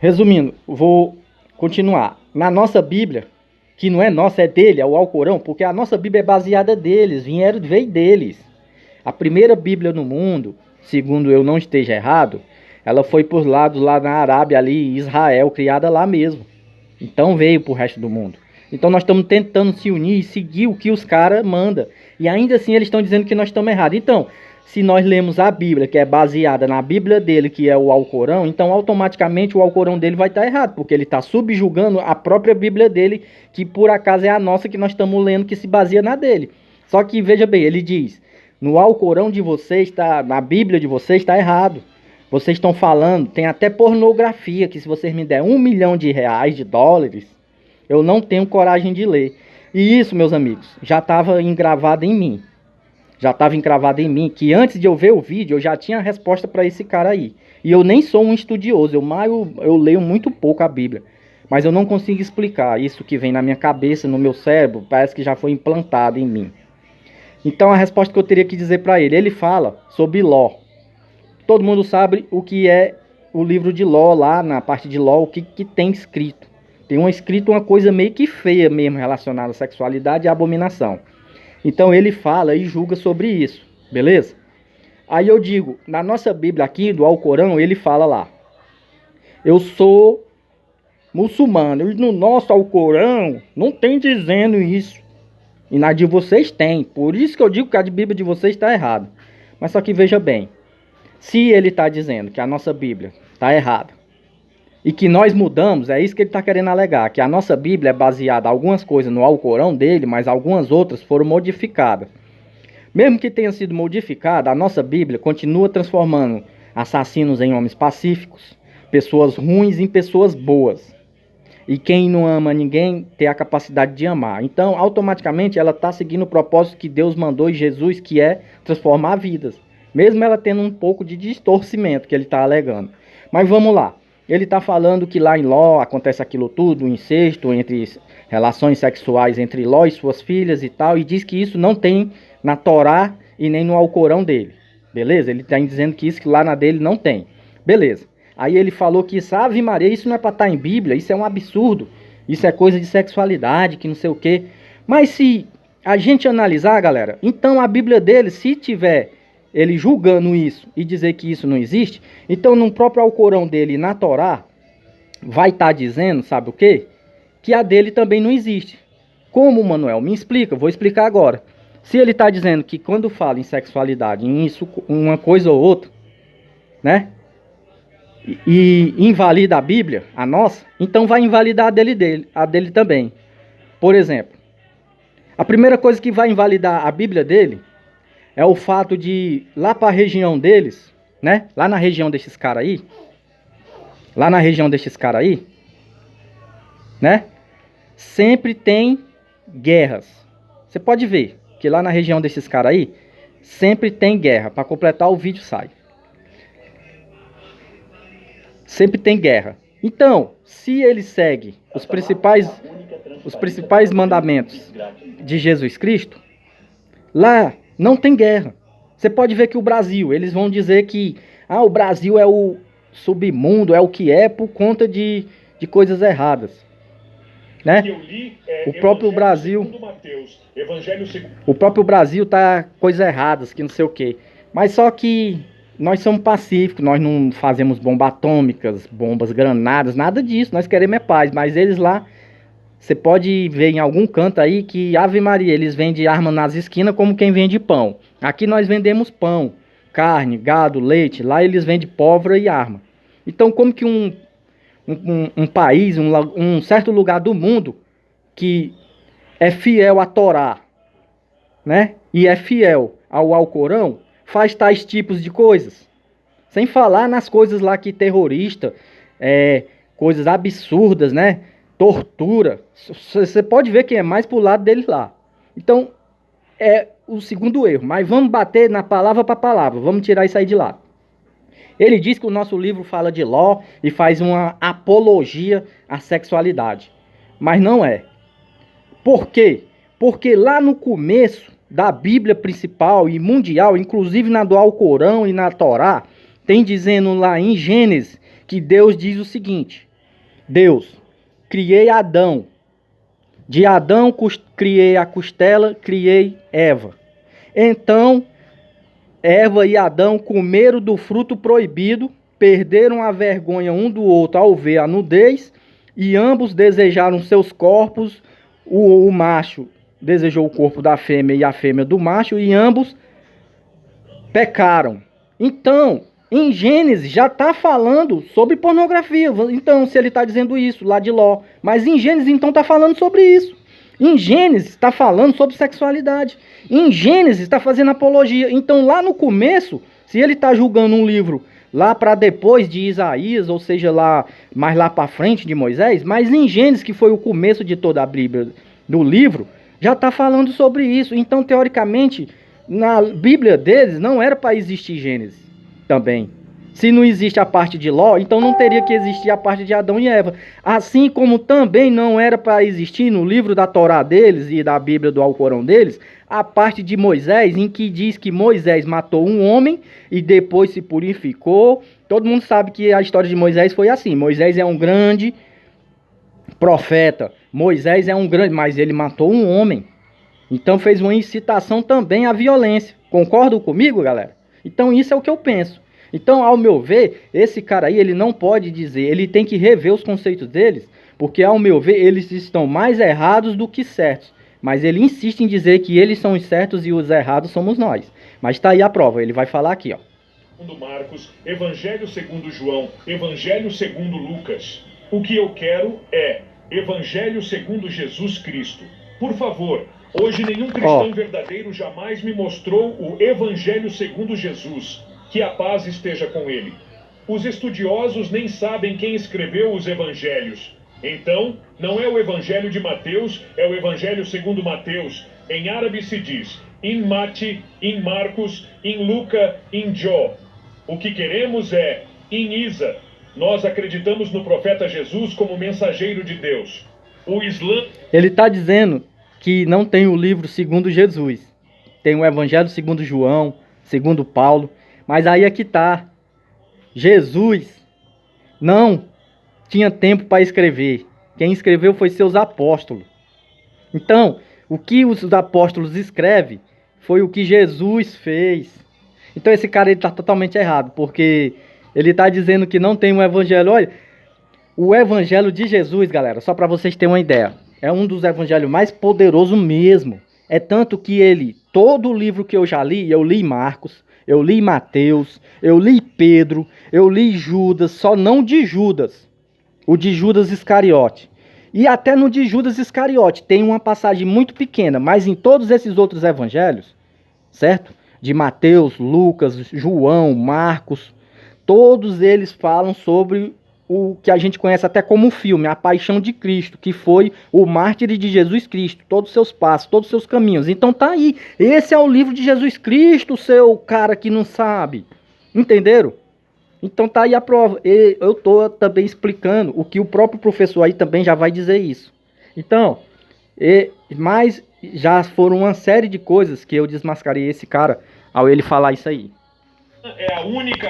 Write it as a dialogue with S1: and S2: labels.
S1: Resumindo, vou continuar. Na nossa Bíblia, que não é nossa, é dele, é o Alcorão, porque a nossa Bíblia é baseada deles, veio deles. A primeira Bíblia no mundo, segundo eu não esteja errado, ela foi por lados lá na Arábia, ali, Israel, criada lá mesmo. Então veio pro resto do mundo. Então nós estamos tentando se unir e seguir o que os caras mandam. E ainda assim eles estão dizendo que nós estamos errados. Então, se nós lemos a Bíblia, que é baseada na Bíblia dele, que é o Alcorão, então automaticamente o Alcorão dele vai estar errado, porque ele está subjugando a própria Bíblia dele, que por acaso é a nossa que nós estamos lendo, que se baseia na dele. Só que veja bem, ele diz, no Alcorão de vocês, na Bíblia de vocês está errado. Vocês estão falando, tem até pornografia, que se vocês me der R$1 milhão de dólares, eu não tenho coragem de ler. E isso, meus amigos, já estava engravado em mim. Já estava encravado em mim, que antes de eu ver o vídeo, eu já tinha a resposta para esse cara aí. E eu nem sou um estudioso, eu leio muito pouco a Bíblia. Mas eu não consigo explicar isso que vem na minha cabeça, no meu cérebro, parece que já foi implantado em mim. Então a resposta que eu teria que dizer para ele fala sobre Ló. Todo mundo sabe o que é o livro de Ló, lá na parte de Ló, o que tem escrito. Tem escrito uma coisa meio que feia mesmo, relacionada à sexualidade e à abominação. Então ele fala e julga sobre isso, beleza? Aí eu digo, na nossa Bíblia aqui, do Alcorão, ele fala lá, eu sou muçulmano, e no nosso Alcorão não tem dizendo isso. E na de vocês tem, por isso que eu digo que a Bíblia de vocês está errada. Mas só que veja bem, se ele está dizendo que a nossa Bíblia está errada, e que nós mudamos, é isso que ele está querendo alegar, que a nossa Bíblia é baseada em algumas coisas no Alcorão dele, mas algumas outras foram modificadas. Mesmo que tenha sido modificada, a nossa Bíblia continua transformando assassinos em homens pacíficos, pessoas ruins em pessoas boas. E quem não ama ninguém tem a capacidade de amar. Então, automaticamente, ela está seguindo o propósito que Deus mandou em Jesus, que é transformar vidas. Mesmo ela tendo um pouco de distorcimento que ele está alegando. Mas vamos lá. Ele está falando que lá em Ló acontece aquilo tudo, o incesto, entre relações sexuais entre Ló e suas filhas e tal. E diz que isso não tem na Torá e nem no Alcorão dele. Beleza? Ele está dizendo que isso que lá na dele não tem. Beleza. Aí ele falou que isso, Ave Maria, isso não é para estar em Bíblia, isso é um absurdo. Isso é coisa de sexualidade, que não sei o quê. Mas se a gente analisar, galera, então a Bíblia dele, se tiver ele julgando isso e dizer que isso não existe, então no próprio Alcorão dele, na Torá, vai estar dizendo, sabe o quê? Que a dele também não existe. Como, Manuel? Me explica, vou explicar agora. Se ele está dizendo que quando fala em sexualidade, em isso, uma coisa ou outra, né? E invalida a Bíblia, a nossa, então vai invalidar a dele também. Por exemplo, a primeira coisa que vai invalidar a Bíblia dele é o fato de, lá para a região deles, né? Lá na região desses caras aí, né? Sempre tem guerras. Você pode ver que lá na região desses caras aí, sempre tem guerra. Para completar o vídeo sai. Sempre tem guerra. Então, se ele segue os principais mandamentos de Jesus Cristo, lá não tem guerra. Você pode ver que o Brasil, eles vão dizer que o Brasil é o submundo, é o que é por conta de coisas erradas. Né? O próprio Brasil tá coisas erradas, que não sei o quê. Mas só que nós somos pacíficos, nós não fazemos bombas atômicas, bombas granadas, nada disso, nós queremos é paz. Mas eles lá, você pode ver em algum canto aí que, Ave Maria, eles vendem arma nas esquinas como quem vende pão. Aqui nós vendemos pão, carne, gado, leite, lá eles vendem pólvora e arma. Então como que um país, um certo lugar do mundo que é fiel à Torá, né? E é fiel ao Alcorão, faz tais tipos de coisas. Sem falar nas coisas lá que terrorista, coisas absurdas, né? Tortura. Você pode ver que é mais pro lado dele lá. Então, é o segundo erro. Mas vamos bater na palavra para palavra. Vamos tirar isso aí de lado. Ele diz que o nosso livro fala de Ló e faz uma apologia à sexualidade. Mas não é. Por quê? Porque lá no começo da Bíblia principal e mundial, inclusive na do Alcorão e na Torá, tem dizendo lá em Gênesis que Deus diz o seguinte: Deus, criei Adão. De Adão criei a costela, criei Eva. Então, Eva e Adão comeram do fruto proibido, perderam a vergonha um do outro ao ver a nudez, e ambos desejaram seus corpos. O macho desejou o corpo da fêmea e a fêmea do macho, e ambos pecaram. Então, em Gênesis já está falando sobre pornografia. Então, se ele está dizendo isso lá de Ló, mas em Gênesis então está falando sobre isso. Em Gênesis está falando sobre sexualidade. Em Gênesis está fazendo apologia. Então, lá no começo, se ele está julgando um livro lá para depois de Isaías, ou seja, mais lá para frente de Moisés, mas em Gênesis, que foi o começo de toda a Bíblia, do livro, já está falando sobre isso. Então, teoricamente, na Bíblia deles não era para existir Gênesis também. Se não existe a parte de Ló, então não teria que existir a parte de Adão e Eva. Assim como também não era para existir no livro da Torá deles e da Bíblia do Alcorão deles, a parte de Moisés, em que diz que Moisés matou um homem e depois se purificou. Todo mundo sabe que a história de Moisés foi assim. Moisés é um grande profeta. Moisés é um grande, mas ele matou um homem. Então fez uma incitação também à violência. Concordam comigo, galera? Então isso é o que eu penso. Então, ao meu ver, esse cara aí, ele não pode dizer, ele tem que rever os conceitos deles, porque, ao meu ver, eles estão mais errados do que certos. Mas ele insiste em dizer que eles são os certos e os errados somos nós. Mas está aí a prova, ele vai falar aqui, ó.
S2: Segundo Marcos, Evangelho segundo João, Evangelho segundo Lucas. O que eu quero é Evangelho segundo Jesus Cristo. Por favor, hoje nenhum cristão verdadeiro jamais me mostrou o Evangelho segundo Jesus. Que a paz esteja com ele. Os estudiosos nem sabem quem escreveu os evangelhos. Então, não é o evangelho de Mateus, é o evangelho segundo Mateus. Em árabe se diz, in Mati, in Marcos, in Luca, in Jó. O que queremos é, in Isa. Nós acreditamos no profeta Jesus como mensageiro de Deus. O Islã...
S1: Ele está dizendo que não tem o livro segundo Jesus. Tem o evangelho segundo João, segundo Paulo. Mas aí é que tá. Jesus não tinha tempo para escrever. Quem escreveu foi seus apóstolos. Então, o que os apóstolos escrevem foi o que Jesus fez. Então esse cara está totalmente errado, porque ele está dizendo que não tem um evangelho. Olha, o evangelho de Jesus, galera, só para vocês terem uma ideia, é um dos evangelhos mais poderosos mesmo. É tanto que todo o livro que eu já li, eu li Marcos, eu li Mateus, eu li Pedro, eu li Judas, só não de Judas, o de Judas Iscariote. E até no de Judas Iscariote tem uma passagem muito pequena, mas em todos esses outros evangelhos, certo? De Mateus, Lucas, João, Marcos, todos eles falam sobre o que a gente conhece até como filme, a Paixão de Cristo, que foi o mártir de Jesus Cristo, todos os seus passos, todos os seus caminhos. Então tá aí, esse é o livro de Jesus Cristo, seu cara que não sabe, entenderam? Então tá aí a prova, eu tô também explicando o que o próprio professor aí também já vai dizer isso. Então, mas já foram uma série de coisas que eu desmascarei esse cara ao ele falar isso aí.
S2: É a única